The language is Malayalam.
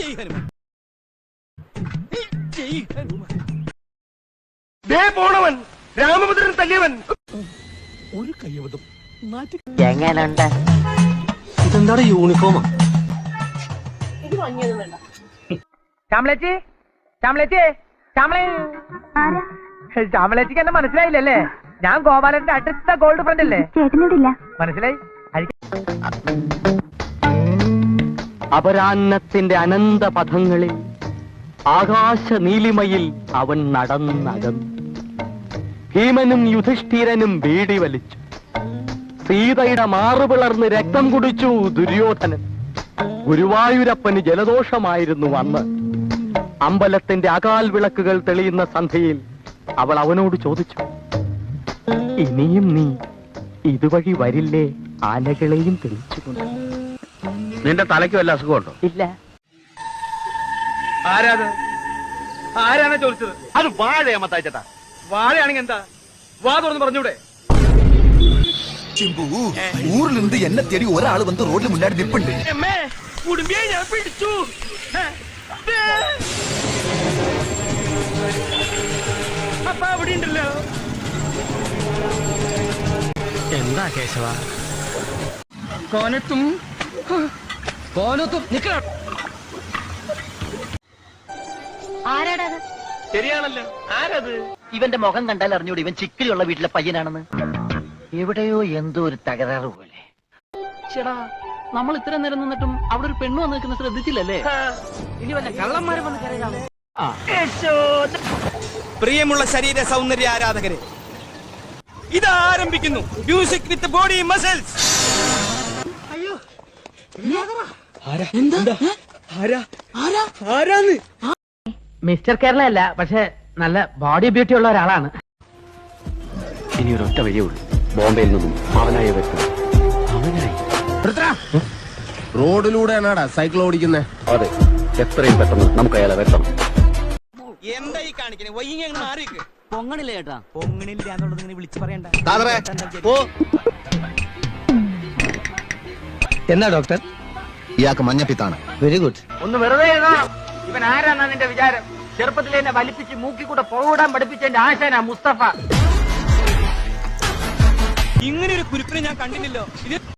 ജയ് ഹനുമാൻ. ജയ് ഹനുമാൻ. പോണവൻ രാമഭദ്രൻ തല്ലിയവൻ. ഒരു കയ്യബദ്ധം. എങ്ങനുണ്ട്? ഇതെന്താണ് യൂണിഫോമാ? ശ്യാമളേച്ചി, ശ്യാമളേച്ചി, ശ്യാമളേച്ചിക്ക് എന്നെ മനസ്സിലായില്ലല്ലേ? ഞാൻ ഗോപാലന്റെ അടുത്ത ഗോൾഡ് ഫ്രണ്ട് അല്ലേ? ചേട്ടനോടില്ല. മനസ്സിലായി. അപരാന്നത്തിന്റെ അനന്ത പഥങ്ങളിൽ ആകാശ നീലിമയിൽ അവൻ നടന്നകന്നു. ഭീമനും യുധിഷ്ഠിരനും ബീഡി വലിച്ചു. സീതയുടെ മാറുപിളർന്ന് രക്തം കുടിച്ചു ദുര്യോധനൻ. ഗുരുവായൂരപ്പന് ജലദോഷമായിരുന്നു അന്ന്. അമ്പലത്തിന്റെ അകാൽ വിളക്കുകൾ തെളിയുന്ന സന്ധ്യയിൽ അവൾ അവനോട് ചോദിച്ചു, ഇനിയും നീ ഇതുവഴി വരില്ലേ ആനകളെയും തെളിച്ചുകൊണ്ട്? നിന്റെ തലയ്ക്ക് വല്ല അസുഖമുണ്ടോ? ഇല്ല. ആരാണ് ചോദിച്ചത്? അത് വാഴയാ മത്തായിച്ചേട്ടാ. വാഴയാണെങ്കിൽ എന്താ? വാ തുറന്ന് പറഞ്ഞൂടെ? ஊர்ல இருந்து என்ன தேடி ஒரு ஆளு வந்து ரோட்ல முன்னாடி நிப்பண்டு. കുടുംബിയെ ഞാൻ പിടിച്ചു. അപ്പ അവിടെ ഉണ്ടല്ലോ. എന്താ കേശവ? കോനത്തും നിക്കണം. ആരാടത്? ശരിയാണല്ലോ. ആരത്? ഇവന്റെ മുഖം കണ്ടാൽ അറിഞ്ഞൂടെ ഇവൻ ചിക്കിലുള്ള വീട്ടിലെ പയ്യനാണെന്ന്. എവിടെയോ എന്തോ ഒരു തകരാറ് പോലെ. ചേടാ, നമ്മൾ ഇത്ര നേരം നിന്നിട്ടും അവിടെ ഒരു പെണ്ണു വന്ന് നിൽക്കുന്ന ശ്രദ്ധിച്ചില്ലല്ലേ? ഇനി വല്ല കള്ളന്മാരെ വന്ന് കരയാമോ? പ്രിയമുള്ള ശരീര സൗന്ദര്യ ആരാധകരെ, ഇതാരംഭിക്കുന്നു music with body muscles. Mister Kerala അല്ല, പക്ഷെ നല്ല ബോഡി ബ്യൂട്ടി ഉള്ള ഒരാളാണ്. ഇനി ഒരൊറ്റ വഴിയേ ഉള്ളൂ. ബോംബെയിൽ നിന്നും അവനായി വരുന്നത്. റോഡിലൂടെയാണാടാ സൈക്കിൾ ഓടിക്കുന്നേ? അതെ, എത്രയും പെട്ടെന്ന് നമുക്ക് അയാളെ വെട്ടണം. എന്താ ഈ കാണിക്കണേ? വൈകി അങ്ങ് മാറിക്ക്. പൊങ്ങണില്ല ചേട്ടാ. പൊങ്ങണില്ല എന്നുള്ളത് ഇങ്ങനെ വിളിച്ചു പറയണ്ട. എന്നാ ഡോക്ടർ? ഇയാൾക്ക് മഞ്ഞപ്പിത്താണ്. Very good. ഒന്ന് വെറുതെ എഴുതണം. ഇവൻ ആരാന്നാ നിന്റെ വിചാരം? ചെറുപ്പത്തിലെ എന്നെ വലിപ്പിച്ച് മൂക്കി കൂടെ പോടാൻ പഠിപ്പിച്ച എന്റെ ആശാനാ മുസ്തഫ. ഇങ്ങനെ ഒരു കുരുപ്പിനെ ഞാൻ കണ്ടില്ലല്ലോ. ഇത്